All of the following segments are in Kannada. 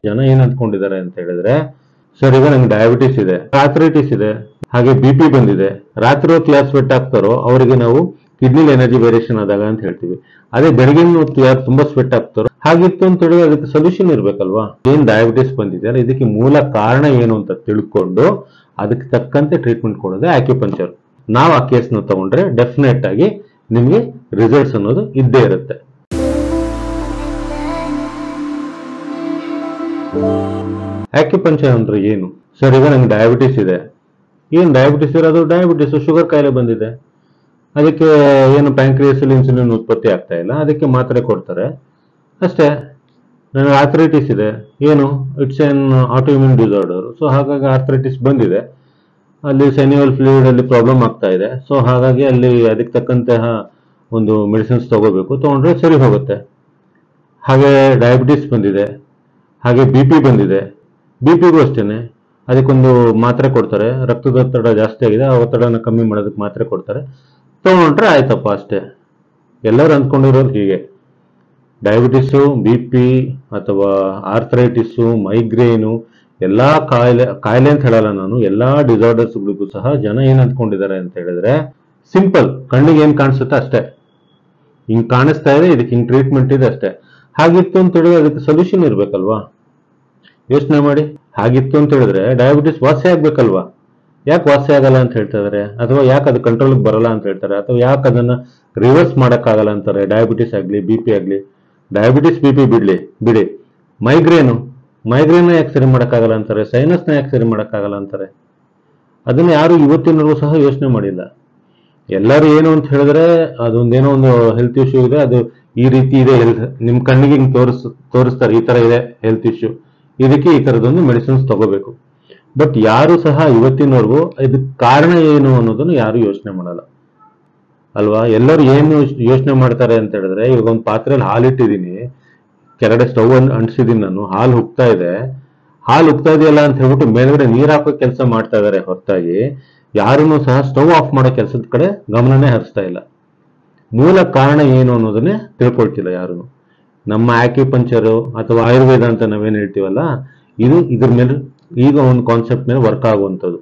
ಜನ ಏನ್ ಅಂದ್ಕೊಂಡಿದ್ದಾರೆ ಅಂತ ಹೇಳಿದ್ರೆ, ಸರ್ ಈಗ ನಂಗೆ ಡಯಾಬಿಟಿಸ್ ಇದೆ, ಆರ್ಥರೈಟಿಸ್ ಇದೆ, ಹಾಗೆ BP ಬಂದಿದೆ, ರಾತ್ರಿ ಹೊತ್ತು ಯಾರು ಸ್ವೆಟ್ ಆಗ್ತಾರೋ ಅವರಿಗೆ ನಾವು ಕಿಡ್ನಿಲಿ ಎನರ್ಜಿ ವೇರಿಯೇಷನ್ ಆದಾಗ ಅಂತ ಹೇಳ್ತೀವಿ. ಅದೇ ಬೆಳಗಿನ ಹೊತ್ತು ಯಾರು ತುಂಬಾ ಸ್ವೆಟ್ ಆಗ್ತಾರೋ ಹಾಗಿತ್ತು ಅಂತ ಹೇಳಿದ್ರೆ ಅದಕ್ಕೆ ಸೊಲ್ಯೂಷನ್ ಇರ್ಬೇಕಲ್ವಾ. ಏನ್ ಡಯಾಬಿಟಿಸ್ ಬಂದಿದೆ ಇದಕ್ಕೆ ಮೂಲ ಕಾರಣ ಏನು ಅಂತ ತಿಳ್ಕೊಂಡು ಅದಕ್ಕೆ ತಕ್ಕಂತೆ ಟ್ರೀಟ್ಮೆಂಟ್ ಕೊಡೋದೇ ಆಕ್ಯುಪಂಕ್ಚರ್. ನಾವು ಆ ಕೇಸ್ನ ತಗೊಂಡ್ರೆ ಡೆಫಿನೆಟ್ ಆಗಿ ನಿಮ್ಗೆ ರಿಸಲ್ಟ್ಸ್ ಅನ್ನೋದು ಇದ್ದೇ ಇರುತ್ತೆ. ಆಕ್ಯುಪಂಕ್ಚರ್ ಅಂದ್ರೆ ಏನು? ಸರ್ ಈಗ ನಂಗೆ ಡಯಾಬಿಟಿಸ್ ಇದೆ. ಏನ್ ಡಯಾಬಿಟಿಸ್ ಇರೋದು? ಡಯಾಬಿಟಿಸ್ ಶುಗರ್ ಕಾಯಿಲೆ ಬಂದಿದೆ, ಅದಕ್ಕೆ ಏನು ಪ್ಯಾಂಕ್ರಿಯಸ್ ಇನ್ಸುಲಿನ್ ಉತ್ಪತ್ತಿ ಆಗ್ತಾ ಇಲ್ಲ, ಅದಕ್ಕೆ ಮಾತ್ರೆ ಕೊಡ್ತಾರೆ ಅಷ್ಟೇ. ನನಗೆ ಆರ್ಥರೈಟಿಸ್ ಇದೆ, ಏನು it's an autoimmune disorder. So ಹಾಗಾಗಿ ಆರ್ಥರೈಟಿಸ್ ಬಂದಿದೆ, ಅಲ್ಲಿ ಸೈನಿವಲ್ ಫ್ಲೂಯಿಡ್ ಅಲ್ಲಿ ಪ್ರಾಬ್ಲಮ್ ಆಗ್ತಾ ಇದೆ. ಸೊ ಹಾಗಾಗಿ ಅಲ್ಲಿ ಅದಕ್ಕೆ ತಕ್ಕಂತಹ ಒಂದು ಮೆಡಿಸಿನ್ಸ್ ತಗೊಂಡ್ರೆ ಸರಿ ಹೋಗುತ್ತೆ. ಹಾಗೆ ಡಯಾಬಿಟಿಸ್ ಬಂದಿದೆ, ಹಾಗೆ BP ಬಂದಿದೆ, BPಗೂ ಅಷ್ಟೇನೆ, ಅದಕ್ಕೊಂದು ಮಾತ್ರೆ ಕೊಡ್ತಾರೆ. ರಕ್ತದೊತ್ತಡ ಜಾಸ್ತಿ ಆಗಿದೆ, ಆ ಒತ್ತಡನ ಕಮ್ಮಿ ಮಾಡೋದಕ್ಕೆ ಮಾತ್ರೆ ಕೊಡ್ತಾರೆ, ತಗೊಂಡ್ರೆ ಆಯ್ತಪ್ಪ ಅಷ್ಟೇ. ಎಲ್ಲರೂ ಅಂದ್ಕೊಂಡಿರೋದು ಹೀಗೆ. ಡಯಾಬಿಟಿಸು, BP ಅಥವಾ ಆರ್ಥರೈಟಿಸು, ಮೈಗ್ರೇನು ಎಲ್ಲಾ ಕಾಯಿಲೆ ಅಂತ ಹೇಳಲ್ಲ ನಾನು, ಎಲ್ಲಾ ಡಿಸಾರ್ಡರ್ಸ್ಗಳಿಗೂ ಸಹ ಜನ ಏನ್ ಅಂದ್ಕೊಂಡಿದ್ದಾರೆ ಅಂತ ಹೇಳಿದ್ರೆ, ಸಿಂಪಲ್, ಕಣ್ಣಿಗೆ ಏನ್ ಕಾಣಿಸುತ್ತೆ ಅಷ್ಟೇ, ಹಿಂಗ್ ಕಾಣಿಸ್ತಾ ಇದೆ, ಇದಕ್ಕೆ ಹಿಂಗ್ ಟ್ರೀಟ್ಮೆಂಟ್ ಇದೆ ಅಷ್ಟೇ. ಹಾಗಿತ್ತು ಅಂತ ಹೇಳಿದ್ರೆ ಅದಕ್ಕೆ ಸೊಲ್ಯೂಷನ್ ಇರ್ಬೇಕಲ್ವಾ. ಯೋಚನೆ ಮಾಡಿ, ಹಾಗಿತ್ತು ಅಂತ ಹೇಳಿದ್ರೆ ಡಯಾಬಿಟಿಸ್ ವಾಸಿ ಆಗ್ಬೇಕಲ್ವಾ. ಯಾಕೆ ವಾಸಿ ಆಗಲ್ಲ ಅಂತ ಹೇಳ್ತಾ ಇದಾರೆ? ಅಥವಾ ಯಾಕೆ ಅದು ಕಂಟ್ರೋಲ್ ಬರಲ್ಲ ಅಂತ ಹೇಳ್ತಾರೆ? ಅಥವಾ ಯಾಕೆ ಅದನ್ನ ರಿವರ್ಸ್ ಮಾಡಕ್ಕಾಗಲ್ಲ ಅಂತಾರೆ? ಡಯಾಬಿಟಿಸ್ ಆಗ್ಲಿ, BP ಆಗ್ಲಿ. ಡಯಾಬಿಟಿಸ್ BP ಬಿಡಿ, ಮೈಗ್ರೇನ್ ಯಾಕೆ ಸರಿ ಮಾಡಕ್ಕಾಗಲ್ಲ ಅಂತಾರೆ? ಸೈನಸ್ನ ಯಾಕೆ ಸರಿ ಮಾಡಕ್ಕಾಗಲ್ಲ ಅಂತಾರೆ? ಅದನ್ನ ಯಾರು ಇವತ್ತಿನವರೆಗೂ ಸಹ ಯೋಚನೆ ಮಾಡಿಲ್ಲ. ಎಲ್ಲರೂ ಏನು ಅಂತ ಹೇಳಿದ್ರೆ ಅದೊಂದೇನೋ ಒಂದು ಹೆಲ್ತ್ ಇಶ್ಯೂ ಇದೆ, ಅದು ಈ ರೀತಿ ಇದೆ, ನಿಮ್ ಕಣ್ಣಿಗೆ ಹಿಂಗ್ ತೋರಿಸ್ತಾರೆ, ಈ ತರ ಇದೆ ಹೆಲ್ತ್ ಇಶ್ಯೂ, ಇದಕ್ಕೆ ಈ ತರದೊಂದು ಮೆಡಿಸಿನ್ಸ್ ತಗೋಬೇಕು. ಬಟ್ ಯಾರು ಸಹ ಇವತ್ತಿನವರೆಗೂ ಇದಕ್ಕೆ ಕಾರಣ ಏನು ಅನ್ನೋದನ್ನು ಯಾರು ಯೋಚನೆ ಮಾಡಲ್ಲ ಅಲ್ವಾ. ಎಲ್ಲರೂ ಏನು ಯೋಚನೆ ಮಾಡ್ತಾರೆ ಅಂತ ಹೇಳಿದ್ರೆ, ಇವಾಗ ಒಂದು ಪಾತ್ರೆಯಲ್ಲಿ ಹಾಲು ಇಟ್ಟಿದ್ದೀನಿ, ಕೆಳಗಡೆ ಸ್ಟವ್ ಅಂಟಿಸಿದೀನಿ ನಾನು, ಹಾಲು ಹುಕ್ತಾ ಇದೆಯಲ್ಲ ಅಂತ ಹೇಳ್ಬಿಟ್ಟು ಮೇಲ್ಗಡೆ ನೀರ್ ಹಾಕೋ ಕೆಲಸ ಮಾಡ್ತಾ ಇದಾರೆ ಹೊರತಾಗಿ ಯಾರನ್ನು ಸಹ ಸ್ಟವ್ ಆಫ್ ಮಾಡೋ ಕೆಲಸದ ಕಡೆ ಗಮನನೇ ಹರಿಸ್ತಾ ಇಲ್ಲ. ಮೂಲ ಕಾರಣ ಏನು ಅನ್ನೋದನ್ನೇ ತಿಳ್ಕೊಳ್ತಿಲ್ಲ ಯಾರು. ನಮ್ಮ ಆಕ್ಯುಪಂಕ್ಚರು ಅಥವಾ ಆಯುರ್ವೇದ ಅಂತ ನಾವೇನ್ ಹೇಳ್ತೀವಲ್ಲ, ಇದ್ರ ಮೇಲೆ ಈಗ ಒಂದು ಕಾನ್ಸೆಪ್ಟ್ ಮೇಲೆ ವರ್ಕ್ ಆಗುವಂಥದ್ದು.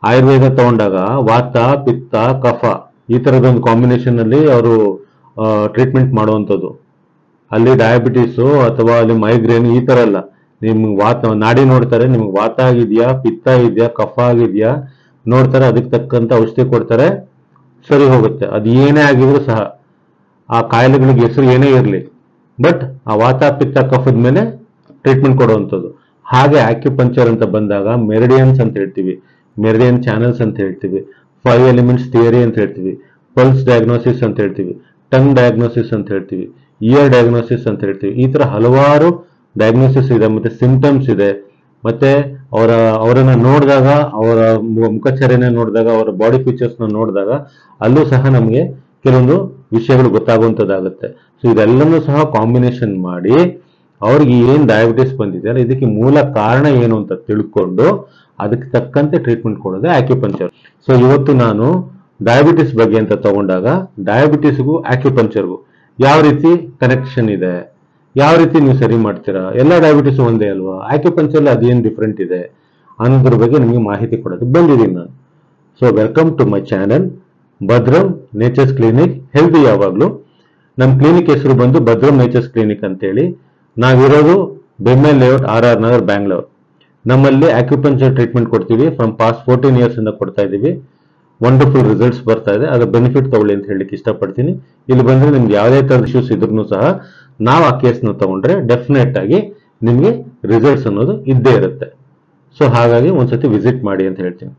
ಆಯುರ್ವೇದ ತಗೊಂಡಾಗ ವಾತ, ಪಿತ್ತ, ಕಫ ಈ ತರದೊಂದು ಕಾಂಬಿನೇಷನ್ ಅಲ್ಲಿ ಅವರು ಟ್ರೀಟ್ಮೆಂಟ್ ಮಾಡುವಂಥದ್ದು. ಅಲ್ಲಿ ಡಯಾಬಿಟಿಸು ಅಥವಾ ಅಲ್ಲಿ ಮೈಗ್ರೇನ್ ಈ ತರ ಅಲ್ಲ. ನಿಮ್ಗೆ ನಾಡಿ ನೋಡ್ತಾರೆ, ನಿಮ್ಗೆ ವಾತ ಆಗಿದ್ಯಾ, ಪಿತ್ತ ಇದೆಯಾ, ಕಫ ಆಗಿದ್ಯಾ ನೋಡ್ತಾರೆ, ಅದಕ್ಕೆ ತಕ್ಕಂತ ಔಷಧಿ ಕೊಡ್ತಾರೆ, ಸರಿ ಹೋಗುತ್ತೆ. ಅದು ಏನೇ ಆಗಿದ್ರು ಸಹ, ಆ ಕಾಯಿಲೆಗಳಿಗೆ ಹೆಸರು ಏನೇ ಇರಲಿ, ಬಟ್ ಆ ವಾತ, ಪಿತ್ತ, ಕಫದ ಮೇಲೆ ಟ್ರೀಟ್ಮೆಂಟ್ ಕೊಡುವಂಥದ್ದು. ಹಾಗೆ ಆಕ್ಯುಪಂಕ್ಚರ್ ಅಂತ ಬಂದಾಗ ಮೆರಿಡಿಯನ್ಸ್ ಅಂತ ಹೇಳ್ತೀವಿ, ಮೆರಿಡಿಯನ್ ಚಾನೆಲ್ಸ್ ಅಂತ ಹೇಳ್ತೀವಿ, 5 ಎಲಿಮೆಂಟ್ಸ್ ಥಿಯರಿ ಅಂತ ಹೇಳ್ತೀವಿ, ಪಲ್ಸ್ ಡಯಾಗ್ನೋಸಿಸ್ ಅಂತ ಹೇಳ್ತೀವಿ, ಟಂಗ್ ಡಯಾಗ್ನೋಸಿಸ್ ಅಂತ ಹೇಳ್ತೀವಿ, ಇಯರ್ ಡಯಾಗ್ನೋಸಿಸ್ ಅಂತ ಹೇಳ್ತೀವಿ. ಈ ತರ ಹಲವಾರು ಡಯಾಗ್ನೋಸಿಸ್ ಇದೆ, ಮತ್ತೆ ಸಿಂಪ್ಟಮ್ಸ್ ಇದೆ. ಮತ್ತೆ ಅವರನ್ನ ನೋಡಿದಾಗ, ಅವರ ಮುಖಚರ್ಯನ ನೋಡಿದಾಗ, ಅವರ ಬಾಡಿ ಫೀಚರ್ಸ್ ನ ನೋಡಿದಾಗ ಅಲ್ಲೂ ಸಹ ನಮಗೆ ಕೆಲವೊಂದು ವಿಷಯಗಳು ಗೊತ್ತಾಗುವಂತದ್ದಾಗುತ್ತೆ. ಸೊ ಇದೆಲ್ಲನೂ ಸಹ ಕಾಂಬಿನೇಷನ್ ಮಾಡಿ ಅವ್ರಿಗೆ ಏನ್ ಡಯಾಬಿಟಿಸ್ ಬಂದಿದೆ ಇದಕ್ಕೆ ಮೂಲ ಕಾರಣ ಏನು ಅಂತ ತಿಳ್ಕೊಂಡು ಅದಕ್ಕೆ ತಕ್ಕಂತೆ ಟ್ರೀಟ್ಮೆಂಟ್ ಕೊಡೋದೇ ಆಕ್ಯುಪಂಕ್ಚರ್. ಸೊ ಇವತ್ತು ನಾನು ಡಯಾಬಿಟಿಸ್ ಬಗ್ಗೆ ಅಂತ ತಗೊಂಡಾಗ ಡಯಾಬಿಟಿಸ್ಗೂ ಆಕ್ಯುಪಂಕ್ಚರ್ಗೂ ಯಾವ ರೀತಿ ಕನೆಕ್ಷನ್ ಇದೆ, ಯಾವ ರೀತಿ ನೀವು ಸರಿ ಮಾಡ್ತೀರಾ, ಎಲ್ಲ ಡಯಾಬಿಟಿಸ್ ಒಂದೇ ಅಲ್ವಾ, ಆಕ್ಯುಪಂಕ್ಚರ್ ಅದೇನು ಡಿಫ್ರೆಂಟ್ ಇದೆ ಅನ್ನೋದ್ರ ಬಗ್ಗೆ ನಿಮಗೆ ಮಾಹಿತಿ ಕೊಡೋದಕ್ಕೆ ಬಂದಿದ್ದೀನಿ ನಾನು. So welcome to my channel Bhadram nature's clinic, healthy ಯಾವಾಗ್ಲೂ. ನಮ್ಮ ಕ್ಲಿನಿಕ್ ಹೆಸರು ಬಂದು ಭದ್ರಂ ನೇಚರ್ಸ್ ಕ್ಲಿನಿಕ್ ಅಂತೇಳಿ. ನಾವಿರೋದು ಬೆಮ್ಮೆಲ್ ಲೇಔಟ್, RR ನಗರ್, ಬ್ಯಾಂಗ್ಳೂರ್. ನಮ್ಮಲ್ಲಿ ಆಕ್ಯುಪಂಕ್ಚರ್ ಟ್ರೀಟ್ಮೆಂಟ್ ಕೊಡ್ತೀವಿ. ಫ್ರಮ್ ಪಾಸ್ಟ್ 14 ಇಯರ್ಸ್ ಇಂದ ಕೊಡ್ತಾ ಇದೀವಿ. ವಂಡರ್ಫುಲ್ ರಿಸಲ್ಟ್ಸ್ ಬರ್ತಾ ಇದೆ. ಅದರ ಬೆನಿಫಿಟ್ ತಗೊಳ್ಳಿ ಅಂತ ಹೇಳಲಿಕ್ಕೆ ಇಷ್ಟಪಡ್ತೀನಿ. ಇಲ್ಲಿ ಬಂದ್ರೆ ನಿಮ್ಗೆ ಯಾವುದೇ ತರದ ಇಶ್ಯೂಸ್ ಇದ್ರೂ ಸಹ ನಾವು ಆ ಕೇಸ್ನ ತಗೊಂಡ್ರೆ ಡೆಫಿನೆಟ್ ಆಗಿ ನಿಮ್ಗೆ ರಿಸಲ್ಟ್ಸ್ ಅನ್ನೋದು ಇದ್ದೇ ಇರುತ್ತೆ. ಸೊ ಹಾಗಾಗಿ ಒಂದ್ಸತಿ ವಿಸಿಟ್ ಮಾಡಿ ಅಂತ ಹೇಳ್ತೀನಿ.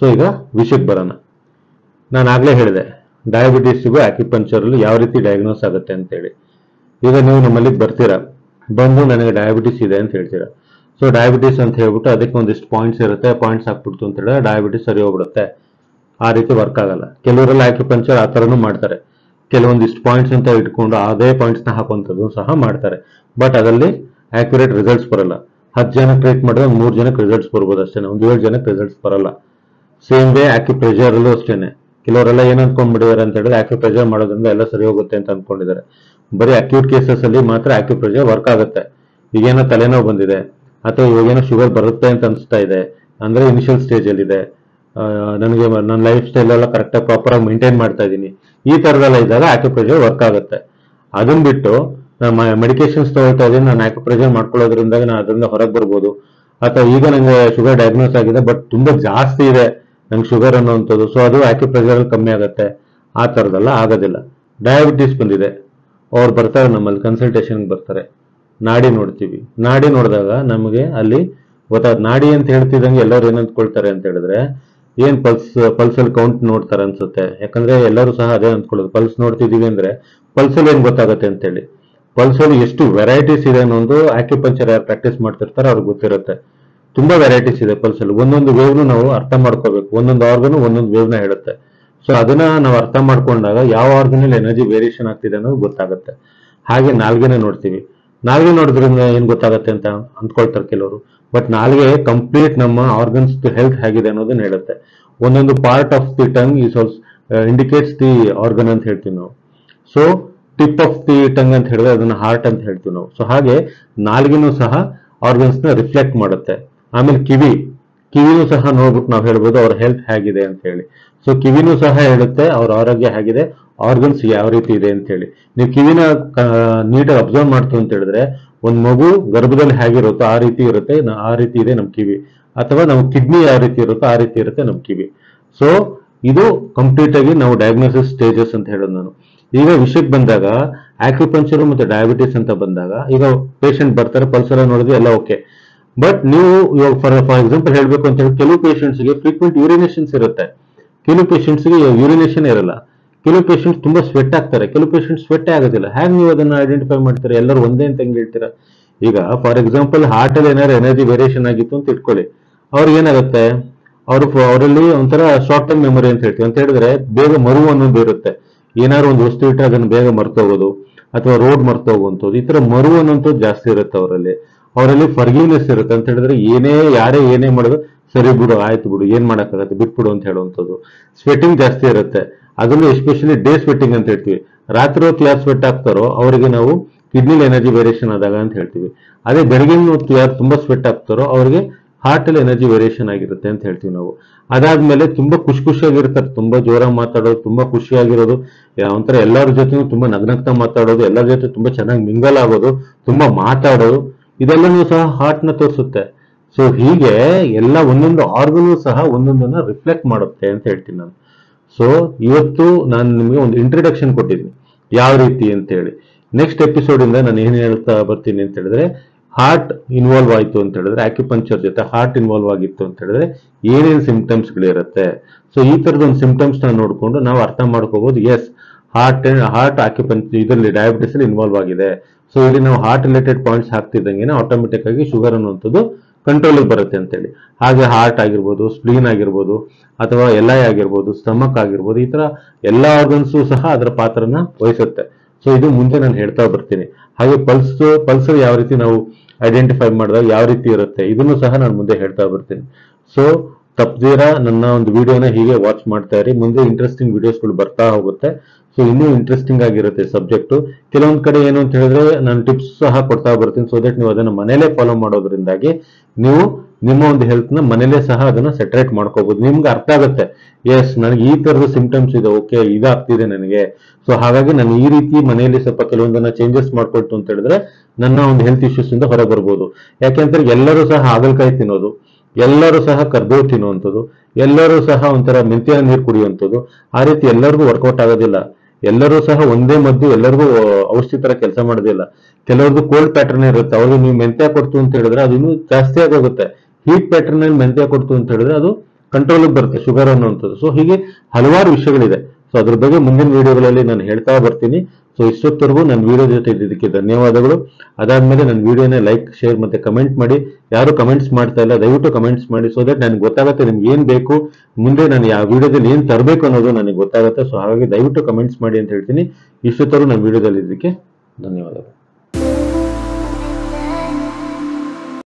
ಸೊ ಈಗ ವಿಷಯಕ್ಕೆ ಬರೋಣ. ನಾನು ಆಗ್ಲೇ ಹೇಳಿದೆ ಡಯಾಬಿಟಿಸ್ಗೂ ಆಕ್ಯುಪಂಕ್ಚರ್ ಅಲ್ಲಿ ಯಾವ ರೀತಿ ಡಯಾಗ್ನೋಸ್ ಆಗುತ್ತೆ ಅಂತ ಹೇಳಿ. ಈಗ ನೀವು ನಮ್ಮಲ್ಲಿ ಬರ್ತೀರಾ, ಬಂದು ನನಗೆ ಡಯಾಬಿಟಿಸ್ ಇದೆ ಅಂತ ಹೇಳ್ತೀರಾ. ಸೊ ಡಯಾಬಿಟಿಸ್ ಅಂತ ಹೇಳ್ಬಿಟ್ಟು ಅದಕ್ಕೆ ಒಂದಿಷ್ಟು ಪಾಯಿಂಟ್ಸ್ ಇರುತ್ತೆ, ಪಾಯಿಂಟ್ಸ್ ಹಾಕ್ಬಿಡ್ತು ಅಂತ ಹೇಳಿದ್ರೆ ಡಯಾಬಿಟಿಸ್ ಸರಿ ಹೋಗ್ಬಿಡುತ್ತೆ. ಆ ರೀತಿ ವರ್ಕ್ ಆಗಲ್ಲ. ಕೆಲವರೆಲ್ಲ ಆಕ್ಯುಪಂಕ್ಚರ್ ಆ ತರನು ಮಾಡ್ತಾರೆ, ಕೆಲವೊಂದಿಷ್ಟು ಪಾಯಿಂಟ್ಸ್ ಅಂತ ಇಟ್ಕೊಂಡು ಅದೇ ಪಾಯಿಂಟ್ಸ್ ನ ಹಾಕುವಂಥದ್ದು ಸಹ ಮಾಡ್ತಾರೆ. ಬಟ್ ಅದರಲ್ಲಿ ಆಕ್ಯುರೇಟ್ ರಿಸಲ್ಟ್ಸ್ ಬರಲ್ಲ. 10 ಜನಕ್ಕೆ ಟ್ರೀಟ್ ಮಾಡಿದ್ರೆ 3 ಜನಕ್ಕೆ ರಿಸಲ್ಟ್ಸ್ ಬರ್ಬೋದು ಅಷ್ಟೇ, ಒಂದು 7 ಜನಕ್ಕೆ ರಿಸಲ್ಟ್ಸ್ ಬರಲ್ಲ. ಸೇಮ್ ವೇ ಆಕ್ಯುಪ್ರೆಷರ್ ಅಲ್ಲೂ ಅಷ್ಟೇನೆ. ಕೆಲವರೆಲ್ಲ ಏನ್ ಅನ್ಕೊಂಡ್ಬಿಟ್ಟಿದ್ದಾರೆ ಅಂತ ಹೇಳಿದ್ರೆ ಆಕ್ಯುಪ್ರೆಷರ್ ಮಾಡೋದ್ರಿಂದ ಎಲ್ಲ ಸರಿ ಹೋಗುತ್ತೆ ಅಂತ ಅನ್ಕೊಂಡಿದ್ದಾರೆ. ಬರೀ ಅಕ್ಯೂಟ್ ಕೇಸಸ್ ಅಲ್ಲಿ ಮಾತ್ರ ಆಕ್ಯುಪ್ರೆಷರ್ ವರ್ಕ್ ಆಗುತ್ತೆ. ಈಗೇನೋ ತಲೆನೋವು ಬಂದಿದೆ ಅಥವಾ ಇವಾಗೇನೋ ಶುಗರ್ ಬರುತ್ತೆ ಅಂತ ಅನಿಸ್ತಾ ಇದೆ, ಅಂದ್ರೆ ಇನಿಷಿಯಲ್ ಸ್ಟೇಜ್ ಅಲ್ಲಿ ಇದೆ, ನನಗೆ ನನ್ನ ಲೈಫ್ ಸ್ಟೈಲ್ ಎಲ್ಲ ಕರೆಕ್ಟಾಗಿ ಪ್ರಾಪರ್ ಆಗಿ ಮೇಂಟೈನ್ ಮಾಡ್ತಾ ಇದ್ದೀನಿ, ಈ ತರದೆಲ್ಲ ಇದ್ದಾಗ ಆಕ್ಯುಪ್ರೆಷರ್ ವರ್ಕ್ ಆಗುತ್ತೆ. ಅದನ್ನ ಬಿಟ್ಟು ನಾನು ಮೆಡಿಕೇಶನ್ಸ್ ತಗೊಳ್ತಾ ಇದ್ದೀನಿ, ನಾನು ಆಕ್ಯುಪ್ರೆಷರ್ ಮಾಡ್ಕೊಳ್ಳೋದ್ರಿಂದ ನಾನು ಅದರಿಂದ ಹೊರಗೆ ಬರ್ಬೋದು, ಅಥವಾ ಈಗ ನಂಗೆ ಶುಗರ್ ಡಯಾಗ್ನೋಸ್ ಆಗಿದೆ ಬಟ್ ತುಂಬಾ ಜಾಸ್ತಿ ಇದೆ ನಂಗೆ ಶುಗರ್ ಅನ್ನೋಂಥದ್ದು, ಸೊ ಅದು ಆಕ್ಯುಪ್ರೆಷರ್ ಕಮ್ಮಿ ಆಗುತ್ತೆ, ಆ ತರದೆಲ್ಲ ಆಗೋದಿಲ್ಲ. ಡಯಾಬಿಟಿಸ್ ಬಂದಿದೆ, ಅವ್ರು ಬರ್ತಾರೆ ನಮ್ಮಲ್ಲಿ ಕನ್ಸಲ್ಟೇಷನ್ಗೆ ಬರ್ತಾರೆ, ನಾಡಿ ನೋಡ್ತೀವಿ. ನಾಡಿ ನೋಡಿದಾಗ ನಮಗೆ ಅಲ್ಲಿ ನಾಡಿ ಅಂತ ಹೇಳ್ತಿದ್ದಂಗೆ ಎಲ್ಲರೂ ಏನ್ ಅಂದ್ಕೊಳ್ತಾರೆ ಅಂತ ಹೇಳಿದ್ರೆ ಏನ್ ಪಲ್ಸಲ್ಲಿ ಕೌಂಟ್ ನೋಡ್ತಾರೆ ಅನ್ಸುತ್ತೆ. ಯಾಕಂದ್ರೆ ಎಲ್ಲರೂ ಸಹ ಅದೇ ಅಂದ್ಕೊಳ್ಳೋದು, ಪಲ್ಸ್ ನೋಡ್ತಿದೀವಿ ಅಂದ್ರೆ ಪಲ್ಸಲ್ಲಿ ಏನ್ ಗೊತ್ತಾಗುತ್ತೆ ಅಂತ ಹೇಳಿ. ಪಲ್ಸಲ್ಲಿ ಎಷ್ಟು ವೆರೈಟೀಸ್ ಇದೆ ಅನ್ನೋದು ಆಕ್ಯುಪಂಚರ್ ಯಾರು ಪ್ರಾಕ್ಟೀಸ್ ಮಾಡ್ತಿರ್ತಾರೆ ಅವ್ರಿಗೆ ಗೊತ್ತಿರುತ್ತೆ. ತುಂಬಾ ವೆರೈಟೀಸ್ ಇದೆ ಪಲ್ಸಲ್ಲಿ, ಒಂದೊಂದು ವೇವ್ನು ನಾವು ಅರ್ಥ ಮಾಡ್ಕೋಬೇಕು, ಒಂದೊಂದು ಆರ್ಗನ್ ಒಂದೊಂದು ವೇವ್ನ ಹೇಳುತ್ತೆ. ಸೊ ಅದನ್ನ ನಾವು ಅರ್ಥ ಮಾಡ್ಕೊಂಡಾಗ ಯಾವ ಆರ್ಗನ್ ಅಲ್ಲಿ ಎನರ್ಜಿ ವೇರಿಯೇಷನ್ ಆಗ್ತಿದೆ ಅನ್ನೋದು ಗೊತ್ತಾಗುತ್ತೆ. ಹಾಗೆ ನಾಲ್ಗೆನ ನೋಡ್ತೀವಿ, ನಾಲ್ಗೆ ನೋಡೋದ್ರಿಂದ ಏನ್ ಗೊತ್ತಾಗುತ್ತೆ ಅಂತ ಅಂದ್ಕೊಳ್ತಾರೆ ಕೆಲವರು, ಬಟ್ ನಾಲ್ಗೆ ಕಂಪ್ಲೀಟ್ ನಮ್ಮ ಆರ್ಗನ್ಸ್ ಹೆಲ್ತ್ ಹೇಗಿದೆ ಅನ್ನೋದನ್ನ ಹೇಳುತ್ತೆ. ಒಂದೊಂದು part of the tongue is also indicates the organ ಅಂತ ಹೇಳ್ತೀವಿ ನಾವು. So tip of the tongue ಅಂತ ಹೇಳಿದ್ರೆ ಅದನ್ನ ಹಾರ್ಟ್ ಅಂತ ಹೇಳ್ತೀವಿ ನಾವು. ಸೊ ಹಾಗೆ ನಾಲ್ಗೆನೂ ಸಹ ಆರ್ಗನ್ಸ್ ನ ರಿಫ್ಲೆಕ್ಟ್ ಮಾಡುತ್ತೆ. ಆಮೇಲೆ ಕಿವಿನೂ ಸಹ ನೋಡ್ಬಿಟ್ಟು ನಾವು ಹೇಳ್ಬೋದು ಅವ್ರ ಹೆಲ್ತ್ ಹೇಗಿದೆ ಅಂತ ಹೇಳಿ. ಸೊ ಕಿವಿನೂ ಸಹ ಹೇಳುತ್ತೆ ಅವ್ರ ಆರೋಗ್ಯ ಹೇಗಿದೆ, ಆರ್ಗನ್ಸ್ ಯಾವ ರೀತಿ ಇದೆ ಅಂತ ಹೇಳಿ. ನೀವು ಕಿವಿನ ನೀಟಾಗಿ ಅಬ್ಸರ್ವ್ ಮಾಡ್ತು ಅಂತ ಹೇಳಿದ್ರೆ ಒಂದ್ ಮಗು ಗರ್ಭದಲ್ಲಿ ಹೇಗಿರುತ್ತೋ ಆ ರೀತಿ ಇರುತ್ತೆ, ಆ ರೀತಿ ಇದೆ ನಮ್ ಕಿವಿ. ಅಥವಾ ನಮ್ಮ ಕಿಡ್ನಿ ಯಾವ ರೀತಿ ಇರುತ್ತೋ ಆ ರೀತಿ ಇರುತ್ತೆ ನಮ್ ಕಿವಿ. ಸೊ ಇದು ಕಂಪ್ಲೀಟ್ ಆಗಿ ನಾವು ಡಯಾಗ್ನೋಸಿಸ್ ಸ್ಟೇಜಸ್ ಅಂತ ಹೇಳೋದು ನಾನು. ಈಗ ವಿಷಯಕ್ಕೆ ಬಂದಾಗ ಆಕ್ಯುಪಂಚರ್ ಮತ್ತೆ ಡಯಾಬಿಟಿಸ್ ಅಂತ ಬಂದಾಗ, ಈಗ ಪೇಷಂಟ್ ಬರ್ತಾರೆ, ಪಲ್ಸ್ ಎಲ್ಲ ನೋಡಿದ್ವಿ ಎಲ್ಲ ಓಕೆ, ಬಟ್ ನೀವು ಇವಾಗ ಫಾರ್ ಎಕ್ಸಾಂಪಲ್ ಹೇಳ್ಬೇಕು ಅಂತ ಹೇಳಿ ಕೆಲವು ಪೇಷಂಟ್ಸ್ಗೆ ಫ್ರೀಕ್ವೆಂಟ್ ಯೂರಿನೇಷನ್ಸ್ ಇರುತ್ತೆ, ಕೆಲವು ಪೇಷಂಟ್ಸ್ಗೆ ಯೂರಿನೇಷನ್ ಇರಲ್ಲ, ಕೆಲವು ಪೇಷಂಟ್ಸ್ ತುಂಬಾ ಸ್ವೆಟ್ ಆಗ್ತಾರೆ, ಕೆಲವು ಪೇಷಂಟ್ಸ್ ಸ್ವೆಟ್ ಆಗೋದಿಲ್ಲ. ಹೇಗೆ ನೀವು ಅದನ್ನ ಐಡೆಂಟಿಫೈ ಮಾಡ್ತೀರಾ? ಎಲ್ಲರೂ ಒಂದೇ ಅಂತ ಹೆಂಗ್ ಹೇಳ್ತೀರಾ? ಈಗ ಫಾರ್ ಎಕ್ಸಾಂಪಲ್ ಹಾರ್ಟ್ ಅಲ್ಲಿ ಏನಾದ್ರು ಎನರ್ಜಿ ವೇರಿಯೇಷನ್ ಆಗಿತ್ತು ಅಂತ ಇಟ್ಕೊಳ್ಳಿ, ಅವ್ರಿಗೆ ಏನಾಗುತ್ತೆ, ಅವರಲ್ಲಿ ಒಂಥರ ಶಾರ್ಟ್ ಟರ್ಮ್ ಮೆಮೊರಿ ಅಂತ ಹೇಳ್ತೀವಿ. ಅಂತ ಹೇಳಿದ್ರೆ ಬೇಗ ಮರುವು ಅನ್ನೋದು ಇರುತ್ತೆ, ಏನಾದ್ರು ಒಂದು ವಸ್ತು ಇಟ್ಟರೆ ಅದನ್ನ ಬೇಗ ಮರ್ತೋಗೋದು ಅಥವಾ ರೋಡ್ ಮರ್ತೋಗುವಂಥದ್ದು, ಈ ತರ ಮರುವು ಅನ್ನೋಂಥದ್ದು ಜಾಸ್ತಿ ಇರುತ್ತೆ ಅವರಲ್ಲಿ ಫರ್ಗಿವ್ನೆಸ್ ಇರುತ್ತೆ. ಅಂತ ಹೇಳಿದ್ರೆ ಯಾರೇ ಏನೇ ಮಾಡೋದು ಸರಿ ಬಿಡು, ಆಯ್ತು ಬಿಡು, ಏನ್ ಮಾಡಕ್ಕಾಗತ್ತೆ, ಬಿಟ್ಬಿಡು ಅಂತ ಹೇಳುವಂಥದ್ದು. ಸ್ವೆಟಿಂಗ್ ಜಾಸ್ತಿ ಇರುತ್ತೆ, ಅದನ್ನು ಎಸ್ಪೆಷಲಿ ಡೇ ಸ್ವೆಟ್ಟಿಂಗ್ ಅಂತ ಹೇಳ್ತೀವಿ. ರಾತ್ರಿ ಹೊತ್ತು ಯಾರು ಸ್ವೆಟ್ ಆಗ್ತಾರೋ ಅವರಿಗೆ ನಾವು ಕಿಡ್ನಿಲಿ ಎನರ್ಜಿ ವೇರಿಯೇಷನ್ ಆದಾಗ ಅಂತ ಹೇಳ್ತೀವಿ. ಅದೇ ಬೆಳಗಿನ ಹೊತ್ತು ಯಾರು ತುಂಬಾ ಸ್ವೆಟ್ ಆಗ್ತಾರೋ ಅವರಿಗೆ ಹಾರ್ಟ್ ಅಲ್ಲಿ ಎನರ್ಜಿ ವೇರಿಯೇಷನ್ ಆಗಿರುತ್ತೆ ಅಂತ ಹೇಳ್ತೀವಿ ನಾವು. ಅದಾದ್ಮೇಲೆ ತುಂಬಾ ಖುಷಿಯಾಗಿರ್ತಾರೆ, ತುಂಬಾ ಜೋರಾಗಿ ಮಾತಾಡೋದು, ತುಂಬಾ ಖುಷಿಯಾಗಿರೋದು, ಒಂಥರ ಎಲ್ಲರ ಜೊತೆ ತುಂಬಾ ನಗ್ನಗ್ತಾ ಮಾತಾಡೋದು, ಎಲ್ಲರ ಜೊತೆ ತುಂಬಾ ಚೆನ್ನಾಗಿ ಮಿಂಗಲ್ ಆಗೋದು, ತುಂಬಾ ಮಾತಾಡೋದು, ಇದೆಲ್ಲನೂ ಸಹ ಹಾರ್ಟ್ ನ ತೋರಿಸುತ್ತೆ. ಸೊ ಹೀಗೆ ಎಲ್ಲ ಒಂದೊಂದು ಆರ್ಗನೂ ಸಹ ಒಂದೊಂದನ್ನ ರಿಫ್ಲೆಕ್ಟ್ ಮಾಡುತ್ತೆ ಅಂತ ಹೇಳ್ತೀನಿ ನಾನು. ಸೊ ಇವತ್ತು ನಾನು ನಿಮಗೆ ಒಂದು ಇಂಟ್ರಡಕ್ಷನ್ ಕೊಟ್ಟಿದ್ದೀನಿ ಯಾವ ರೀತಿ ಅಂತ ಹೇಳಿ. ನೆಕ್ಸ್ಟ್ ಎಪಿಸೋಡ್ ಇಂದ ನಾನು ಏನ್ ಹೇಳ್ತಾ ಬರ್ತೀನಿ ಅಂತ ಹೇಳಿದ್ರೆ, ಹಾರ್ಟ್ ಇನ್ವಾಲ್ವ್ ಆಯ್ತು ಅಂತ ಹೇಳಿದ್ರೆ, ಆಕ್ಯುಪಂಚರ್ ಜೊತೆ ಹಾರ್ಟ್ ಇನ್ವಾಲ್ವ್ ಆಗಿತ್ತು ಅಂತ ಹೇಳಿದ್ರೆ ಏನೇನು ಸಿಂಪ್ಟಮ್ಸ್ ಗಳಿರುತ್ತೆ. ಸೊ ಈ ತರದ ಒಂದು ಸಿಂಪ್ಟಮ್ಸ್ ನ ನೋಡ್ಕೊಂಡು ನಾವು ಅರ್ಥ ಮಾಡ್ಕೋಬಹುದು, ಎಸ್ ಹಾರ್ಟ್ ಆಕ್ಯುಪಂಚರ್ ಇದರಲ್ಲಿ ಡಯಾಬಿಟಿಸ್ ಅಲ್ಲಿ ಇನ್ವಾಲ್ವ್ ಆಗಿದೆ. ಸೊ ಇಲ್ಲಿ ನಾವು ಹಾರ್ಟ್ ರಿಲೇಟೆಡ್ ಪಾಯಿಂಟ್ಸ್ ಹಾಕ್ತಿದ್ದಂಗೆ ಆಟೋಮೆಟಿಕ್ ಆಗಿ ಶುಗರ್ ಅನ್ನುವಂಥದ್ದು ಕಂಟ್ರೋಲ್ ಬರುತ್ತೆ ಅಂತೇಳಿ. ಹಾಗೆ ಹಾರ್ಟ್ ಆಗಿರ್ಬೋದು, ಸ್ಪ್ಲೀನ್ ಆಗಿರ್ಬೋದು, ಅಥವಾ ಎಲ್ ಐ ಆಗಿರ್ಬೋದು, ಸ್ಟಮಕ್ ಆಗಿರ್ಬೋದು, ಈ ತರ ಎಲ್ಲಾ ಆರ್ಗನ್ಸು ಸಹ ಅದರ ಪಾತ್ರನ ವಹಿಸುತ್ತೆ. ಸೊ ಇದು ಮುಂದೆ ನಾನು ಹೇಳ್ತಾ ಬರ್ತೀನಿ. ಹಾಗೆ ಪಲ್ಸ್ ಯಾವ ರೀತಿ ನಾವು ಐಡೆಂಟಿಫೈ ಮಾಡಿದಾಗ ಯಾವ ರೀತಿ ಇರುತ್ತೆ ಇದನ್ನು ಸಹ ನಾನು ಮುಂದೆ ಹೇಳ್ತಾ ಬರ್ತೀನಿ. ಸೊ ತಪ್ಪದಿರ ನನ್ನ ಒಂದು ವಿಡಿಯೋನ ಹೀಗೆ ವಾಚ್ ಮಾಡ್ತಾ ಇರಿ, ಮುಂದೆ ಇಂಟ್ರೆಸ್ಟಿಂಗ್ ವಿಡಿಯೋಸ್ಗಳು ಬರ್ತಾ ಹೋಗುತ್ತೆ. ಸೊ ಇನ್ನೂ ಇಂಟ್ರೆಸ್ಟಿಂಗ್ ಆಗಿರುತ್ತೆ ಸಬ್ಜೆಕ್ಟ್. ಕೆಲವೊಂದ್ ಕಡೆ ಏನು ಅಂತ ಹೇಳಿದ್ರೆ ನಾನು ಟಿಪ್ಸ್ ಸಹ ಕೊಡ್ತಾ ಬರ್ತೀನಿ, ಸೊ ದಟ್ ನೀವು ಅದನ್ನ ಮನೇಲೆ ಫಾಲೋ ಮಾಡೋದ್ರಿಂದಾಗಿ ನೀವು ನಿಮ್ಮ ಒಂದು ಹೆಲ್ತ್ ನ ಮನೇಲೆ ಸಹ ಅದನ್ನ ಸೆಟರೇಟ್ ಮಾಡ್ಕೋಬಹುದು. ನಿಮ್ಗೆ ಅರ್ಥ ಆಗುತ್ತೆ, ಎಸ್ ನನಗೆ ಈ ತರದ ಸಿಂಪ್ಟಮ್ಸ್ ಇದೆ, ಓಕೆ ಇದಾಗ್ತಿದೆ ನನಗೆ, ಸೊ ಹಾಗಾಗಿ ನಾನು ಈ ರೀತಿ ಮನೆಯಲ್ಲಿ ಸ್ವಲ್ಪ ಕೆಲವೊಂದನ್ನ ಚೇಂಜಸ್ ಮಾಡ್ಕೊಳ್ತು ಅಂತ ಹೇಳಿದ್ರೆ ನನ್ನ ಒಂದು ಹೆಲ್ತ್ ಇಶ್ಯೂಸ್ ಇಂದ ಹೊರ ಬರ್ಬೋದು. ಯಾಕೆಂದ್ರೆ ಎಲ್ಲರೂ ಸಹ ಹಾಗಲಕಾಯಿ ತಿನ್ನೋದು, ಎಲ್ಲರೂ ಸಹ ಕರ್ಬೇವು ತಿನ್ನುವಂಥದ್ದು, ಎಲ್ಲರೂ ಸಹ ಒಂಥರ ಮೆಂತ್ಯ ನೀರು ಕುಡಿಯುವಂಥದ್ದು, ಆ ರೀತಿ ಎಲ್ಲರಿಗೂ ವರ್ಕೌಟ್ ಆಗೋದಿಲ್ಲ. ಎಲ್ಲರೂ ಸಹ ಒಂದೇ ಮದ್ದು ಎಲ್ಲರಿಗೂ ಔಷಧಿ ತರ ಕೆಲಸ ಮಾಡೋದಿಲ್ಲ. ಕೆಲವ್ರದ್ದು ಕೋಲ್ಡ್ ಪ್ಯಾಟರ್ನ್ ಇರುತ್ತೆ, ಅವ್ರಿಗೆ ನೀವು ಮೆಂತ್ಯ ಕೊಡ್ತು ಅಂತ ಹೇಳಿದ್ರೆ ಅದು ಇನ್ನೂ ಜಾಸ್ತಿ ಆಗೋಗುತ್ತೆ. ಹೀಟ್ ಪ್ಯಾಟರ್ನ್ ಅಲ್ಲಿ ಮೆಂತ್ಯ ಕೊಡ್ತು ಅಂತ ಹೇಳಿದ್ರೆ ಅದು ಕಂಟ್ರೋಲ್ ಬರುತ್ತೆ ಶುಗರ್ ಅನ್ನುವಂಥದ್ದು. ಸೊ ಹೀಗೆ ಹಲವಾರು ವಿಷಯಗಳಿದೆ. ಸೊ ಅದ್ರ ಬಗ್ಗೆ ಮುಂದಿನ ವಿಡಿಯೋಗಳಲ್ಲಿ ನಾನು ಹೇಳ್ತಾ ಬರ್ತೀನಿ. ಸೊ ಇಷ್ಟೊತ್ತರೆಗೂ ನನ್ನ ವಿಡಿಯೋ ಜೊತೆ ಇದ್ದಿದ್ದಕ್ಕೆ ಧನ್ಯವಾದಗಳು. ಅದಾದ್ಮೇಲೆ ನನ್ನ ವಿಡಿಯೋನ ಲೈಕ್, ಶೇರ್ ಮತ್ತೆ ಕಮೆಂಟ್ ಮಾಡಿ. ಯಾರು ಕಮೆಂಟ್ಸ್ ಮಾಡ್ತಾ ಇಲ್ಲ ದಯವಿಟ್ಟು ಕಮೆಂಟ್ಸ್ ಮಾಡಿ, ಸೊ ದಟ್ ನನಗೆ ಗೊತ್ತಾಗುತ್ತೆ ನಿಮ್ಗೆ ಏನ್ ಬೇಕು, ಮುಂದೆ ನಾನು ಯಾವ ವಿಡಿಯೋದಲ್ಲಿ ಏನ್ ತರಬೇಕು ಅನ್ನೋದು ನನಗೆ ಗೊತ್ತಾಗುತ್ತೆ. ಸೊ ಹಾಗಾಗಿ ದಯವಿಟ್ಟು ಕಮೆಂಟ್ಸ್ ಮಾಡಿ ಅಂತ ಹೇಳ್ತೀನಿ. ಇಷ್ಟೊತ್ತರೆಗೂ ನನ್ನ ವಿಡಿಯೋದಲ್ಲಿ ಇದ್ದಕ್ಕೆ ಧನ್ಯವಾದಗಳು.